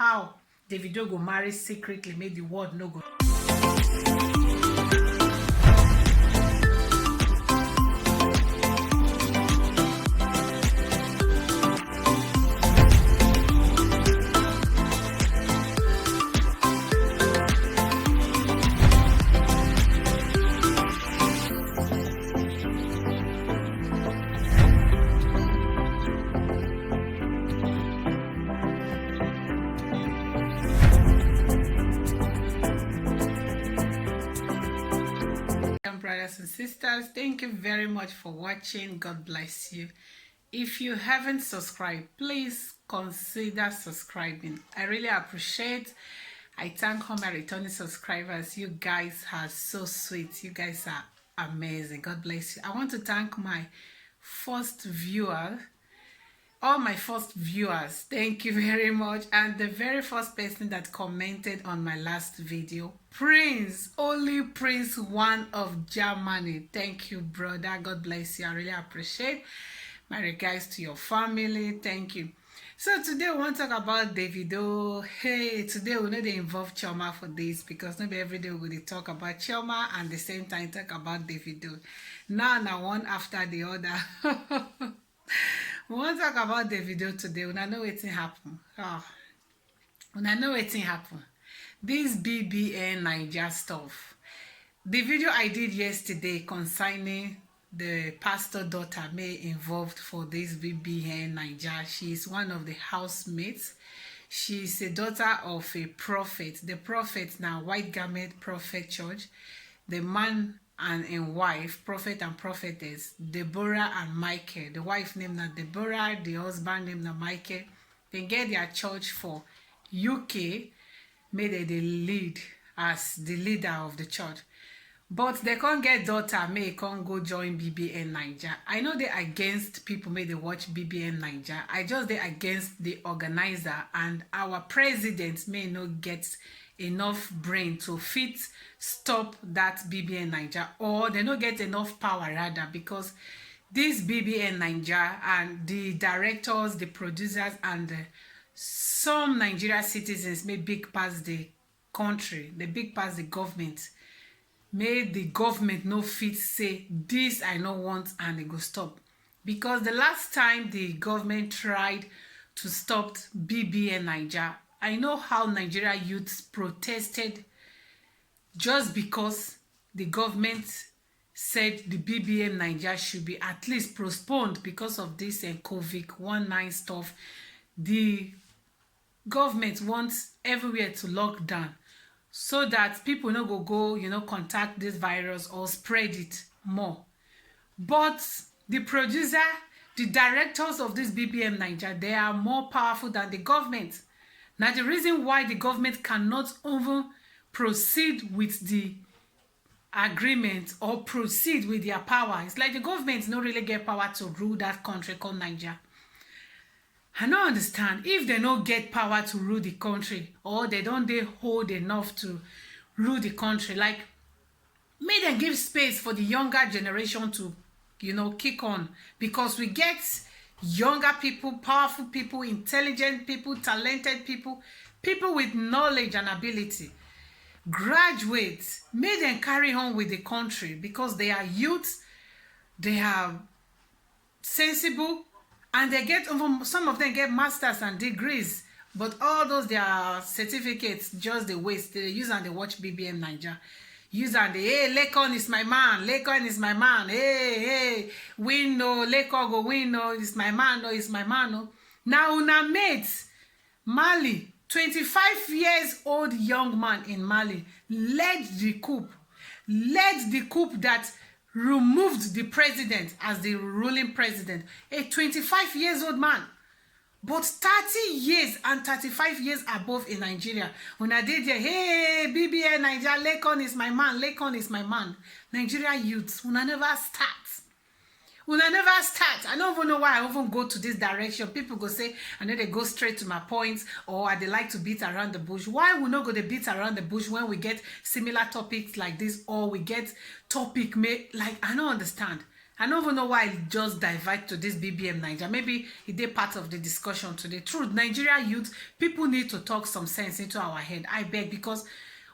how Davido go marry secretly, make the world no go. Brothers and sisters, thank you very much for watching. God bless you. If you haven't subscribed, please consider subscribing. I really appreciate. I thank all my returning subscribers. You guys are so sweet. You guys are amazing. God bless you. I want to thank my first viewer, all my first viewers. Thank you very much. And the very first person that commented on my last video, Prince, only Prince one of Germany. Thank you, brother. God bless you. I really appreciate. My regards to your family. Thank you. So today we want to talk about Davido. Hey, today we know they involve Chioma for this because not every day we will talk about Chioma and at the same time talk about Davido. Now one after the other. We want to talk about Davido today. We know wetin happen. We know wetin happen. This BBN Naija stuff. The video I did yesterday concerning the pastor daughter May involved for this BBN Naija. She is one of the housemates. She is a daughter of a prophet. The prophet now, White Garment Prophet Church. The man and a wife, prophet and prophetess, Deborah and Michael. The wife named na Deborah, the husband named na Michael. They get their church for UK, made they the lead as the leader of the church. But they can't get daughter, may can't go join BBN Naija. I know they against people, may they watch BBN Naija. I just they against the organizer, and our president may not get enough brain to fit stop that BBN Naija, or they don't get enough power rather, because this BBN Naija and the directors, the producers, and some Nigeria citizens may big pass the country, they big pass the government, made the government no fit say this I no want and they go stop. Because the last time the government tried to stop BBN Naija, I know how Nigeria youths protested just because the government said the BBN Naija should be at least postponed because of this COVID-19 stuff. The government wants everywhere to lock down so that people no go, contact this virus or spread it more. But the producer, the directors of this BBN Naija, they are more powerful than the government. Now, the reason why the government cannot even proceed with the agreement or proceed with their power, it's like the government don't really get power to rule that country called Nigeria. I don't understand. If they don't get power to rule the country, or they don't hold enough to rule the country, like, may them give space for the younger generation to, kick on. Because we get younger people, powerful people, intelligent people, talented people, people with knowledge and ability, graduates, may them carry on with the country because they are youth, they are sensible, and they get, some of them get masters and degrees, but all those their certificates just the waste. They use and they watch BBN Naija. Use and they, hey, Lekon is my man, Lekon is my man, hey, win no, Lekon go win no, it's my man, no, it's my man, no. Now una mates, Mali, 25 years old young man in Mali, led the coup that removed the president as the ruling president, a 25 years old man. But 30 years and 35 years above in Nigeria. When I did there, hey, BBN Naija, Lekon is my man, Lekon is my man. Nigeria youths, when I never start. I don't even know why I even go to this direction. People go say, I know they go straight to my points, or they like to beat around the bush. Why we not go to beat around the bush when we get similar topics like this, or we get topic, like, I don't understand. I don't even know why I just divert to this BBM Nigeria. Maybe it is part of the discussion today. Truth, Nigeria youth, people need to talk some sense into our head. I beg, because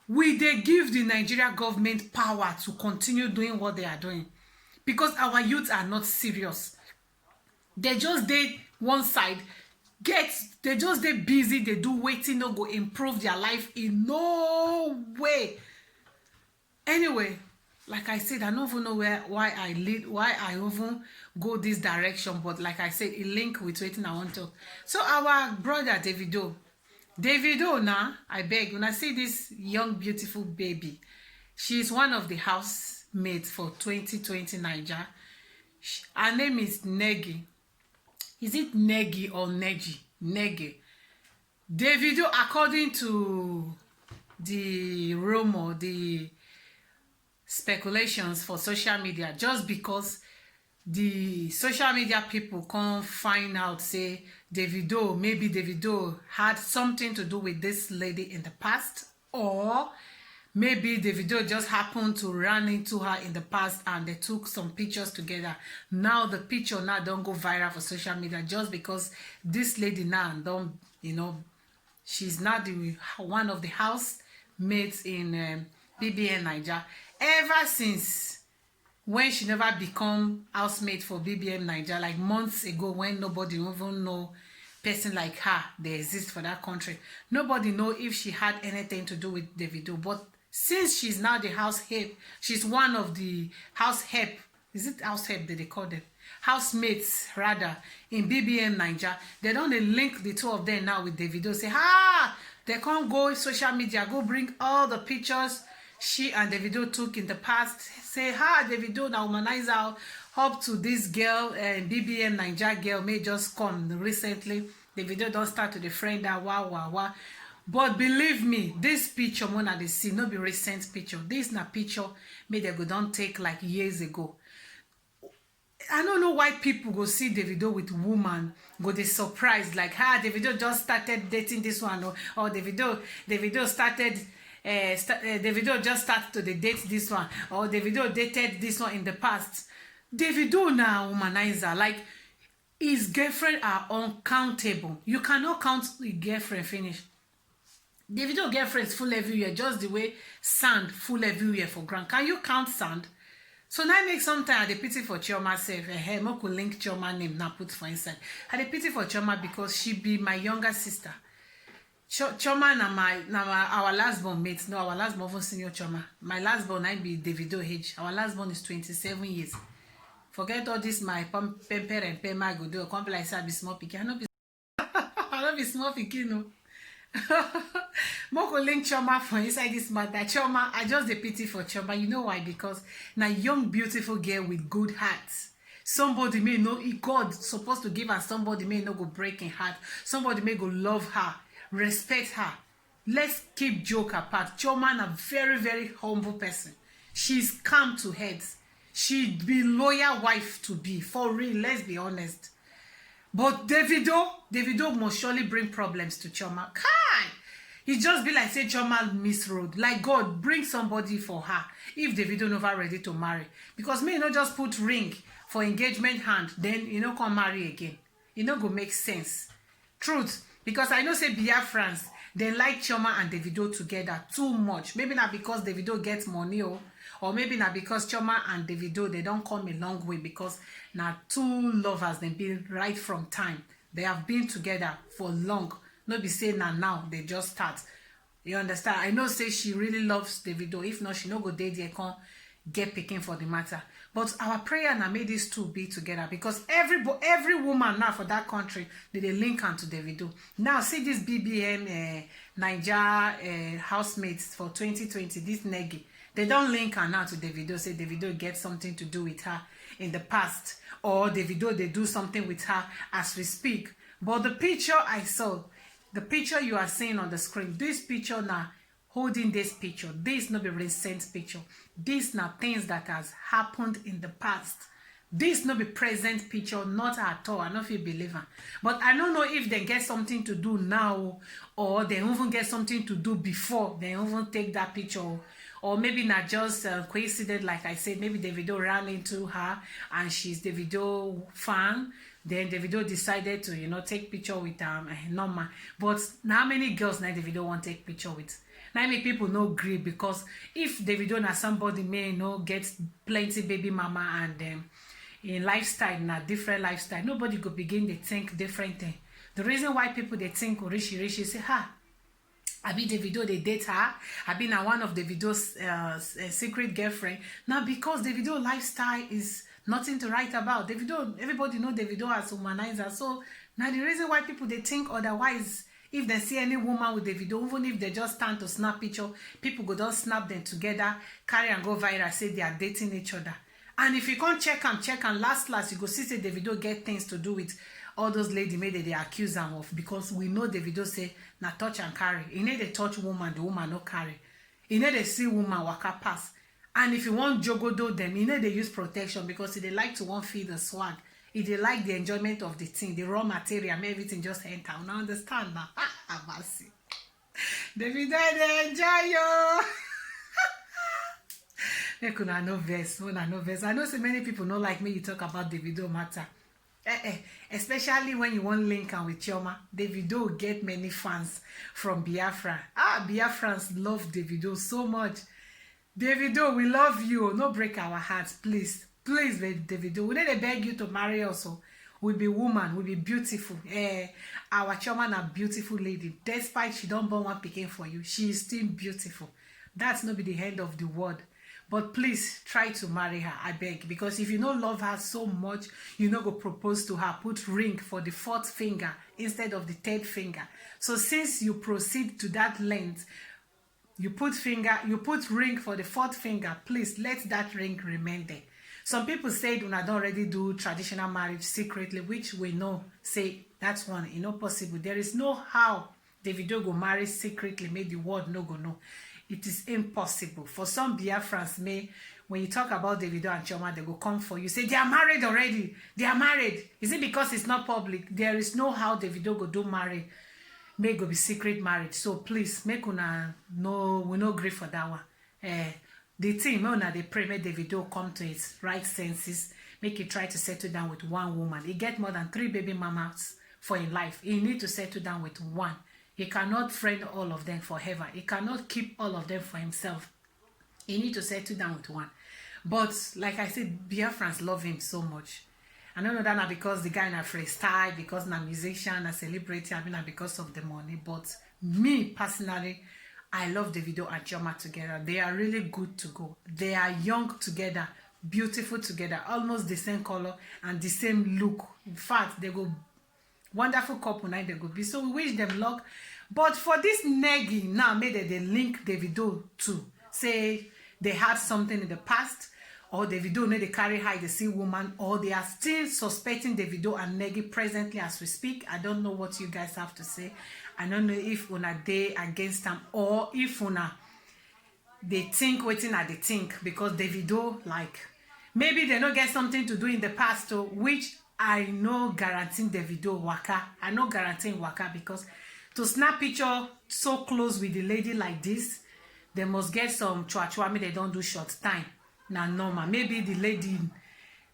they give the Nigeria government power to continue doing what they are doing. Because our youth are not serious. They just dey one side, they just dey busy, they do waiting, no go improve their life in no way. Anyway, like I said, I don't even know why I even go this direction, but like I said, it link with wetin I want to. So our brother Davido now, I beg, when I see this young beautiful baby, she's one of the housemates for 2020 Naija. Her name is Negi. Is it Negi or Neji? Negi. Davido, according to the rumor, the speculations for social media, just because the social media people can't find out, say maybe Davido had something to do with this lady in the past, or maybe Davido just happened to run into her in the past and they took some pictures together. Now the picture now don't go viral for social media just because this lady now don't, she's not one of the housemates in BBM Naija. Ever since when she never become housemate for BBM Naija, like months ago, when nobody even know person like her they exist for that country, nobody know if she had anything to do with Davido. But since she's now the house help, she's one of the house help. Is it house help that they call them? Housemates rather in BBM Naija. They don't link the two of them now with Davido. Say, they can't go social media, go bring all the pictures she and Davido took in the past. Say, Davido now humanizer up to this girl and BBM Naija girl may just come recently. Davido don't start to the friend that wow. But believe me, this picture mona dey see no be recent picture. This na picture may they go don take like years ago. I don't know why people go see Davido with woman, go dey surprised like, Davido just started dating this one, or Davido started Davido just started to date this one, or Davido dated this one in the past. Davido na womanizer, like his girlfriend are uncountable. You cannot count the girlfriend finish. Davido girlfriends full everywhere, just the way sand full everywhere for ground. Can you count sand? So now make sometimes I dey pity for Chioma sef. Mo could link Chioma name now put for inside. I dey pity for Chioma because she be my younger sister. Chioma na our last born mate. No, our last born senior Chioma. My last born I be Davido age. Our last born is 27 years. Forget all this my pemper and pema go do. Come be like say I be small pikin. I no be small pikin no. Moko link Chioma for inside this matter. Chioma, I just dey pity for Chioma. You know why? Because na young beautiful girl with good heart. Somebody may know God supposed to give her, somebody may no go break in heart. Somebody may go love her, respect her. Let's keep joke apart. Chioma na very, very humble person. She's calm to heads. She'd be loyal wife to be. For real, let's be honest. But Davido must surely bring problems to Chioma. Kai! It just be like say Chioma miss road. Like God, bring somebody for her. If Davido never ready to marry. Because me not just put ring for engagement hand, then come marry again. No go make sense. Truth. Because I know say Biafrans, they like Chioma and Davido together too much. Maybe not because Davido gets money or maybe not because Chioma and Davido, they don't come a long way because now two lovers, they been right from time. They have been together for long. No be say now they just start. You understand? I know say she really loves Davido. If not, she no go date there, can't get picking for the matter. But our prayer now made these two be together because every woman now for that country, they link on to Davido. Now see this BBM Naija housemates for 2020, this Negi. They don't link her now to Davido, say Davido gets something to do with her in the past. Or Davido, they do something with her as we speak. But the picture I saw, the picture you are seeing on the screen, this picture now, holding this picture, this not be recent picture. These now things that has happened in the past. This not be present picture, not at all. I don't feel believer. But I don't know if they get something to do now or they even get something to do before they even take that picture. or maybe not just coincident, like I said, maybe Davido ran into her and she's Davido fan. Then Davido decided to, take picture with Norma. But now how many girls now Davido want to take picture with? Now many people no agree, because if Davido na somebody may get plenty baby mama, and in lifestyle na different lifestyle, nobody go begin to think different thing. The reason why people they think rishi say, abi Davido they date her, abi na one of Davido's secret girlfriend. Now because Davido lifestyle is nothing to write about. Davido, everybody know Davido as womanizer. So now the reason why people they think otherwise, if they see any woman with Davido, even if they just stand to snap picture, people go don't snap them together, carry and go viral, say they are dating each other. And if you can't check and last you go see say Davido get things to do with all those lady made they accuse them of, because we know Davido say na touch and carry. He need they touch woman, the woman no carry. He need they see woman waka pass. And if you want jogodo them, you know they use protection, because they like to want feed the swag. If they like the enjoyment of the thing, the raw material, everything just enter. Now understand now. Mercy. Davido they enjoy you. They could not no verse. I know so many people not like me. You talk about Davido matter. Especially when you want link and with Chioma. Davido get many fans from Biafra. Biafrans love Davido so much. Davido, we love you. No break our hearts, please. Please, Davido. We need to beg you to marry us. We be woman, we be beautiful. Our Chioma na beautiful lady. Despite she don't born one pikin for you, she is still beautiful. That's not be the end of the world. But please try to marry her, I beg. Because if you don't love her so much, you know go propose to her. Put ring for the 4th finger instead of the 3rd finger. So since you proceed to that length, you put ring for the 4th finger, please let that ring remain there. Some people said when I don't already do traditional marriage secretly, which we know say that's one, possible. There is no how Davido go marry secretly, make the world no go know. It is impossible. For some Biafrans, when you talk about Davido and Chioma, they go come for you. Say, they are married already. They are married. Is it because it's not public? There is no how Davido go do marry. May go be secret marriage. So please, make una we no agree for that one. The team, they pray, make Davido come to his right senses. Make it try to settle down with one woman. He get more than 3 baby mamas for his life. He need to settle down with one. He cannot friend all of them forever. He cannot keep all of them for himself. He need to settle down with one. But like I said, Biafrans love him so much. I don't know that not because the guy na freestyle, because na musician, a celebrity, I mean because of the money. But me personally, I love Davido and Chioma together. They are really good to go. They are young together, beautiful together, almost the same color and the same look. In fact, they go wonderful couple now they go be. So we wish them luck. But for this negging now, maybe they link Davido to say they had something in the past, or Davido they carry high the see woman, or they are still suspecting Davido and Neggy presently as we speak. I don't know what you guys have to say. I don't know if una they against them, or if una they think waiting at the think, because Davido like maybe they don't get something to do in the past, which I know guaranteeing Davido waka. I know guaranteeing waka, because to snap picture so close with the lady like this, they must get some chua. They don't do short time. Now normal. Maybe the lady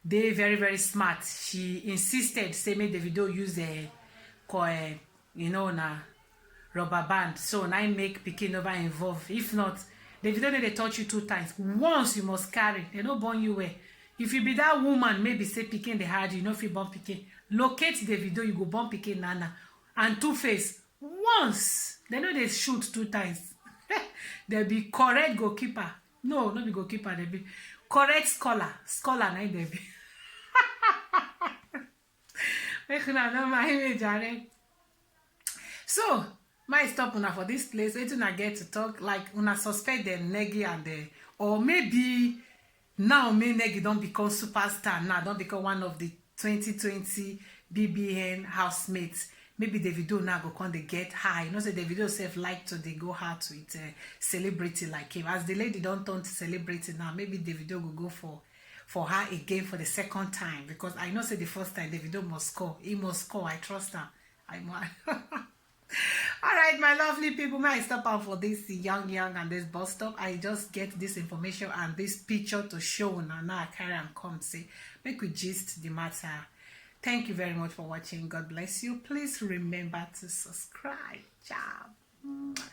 they very very smart. She insisted say make Davido use a na rubber band. So now make pikin over involved. If not, Davido they touch you 2 times. Once you must carry. They no born you way. If you be that woman, maybe say pikin the hard, you know if you born pikin. Locate Davido, you go born pikin nana. And Two-Face. Once. They know they shoot 2 times. They be correct goalkeeper. No, not be goalkeeper. They be correct scholar. Scholar, na they be. So, my stop una for this place. Wait till I get to talk. Like, una suspect the Neggy and the... Or maybe... Now, Neggy don't become superstar. Now, don't become one of the 2020 BBN housemates. Maybe Davido now go come they get high. You know, say Davido self like to they go hard with a celebrity like him. As the lady don't turn to celebrity now, maybe Davido will go for her again for the 2nd time. Because I know say the first time Davido must score. He must score. I trust him. All right, my lovely people, may I stop out for this young and this bus stop? I just get this information and this picture to show now. Now I carry and come say, make we gist the matter. Thank you very much for watching. God bless you. Please remember to subscribe. Ciao.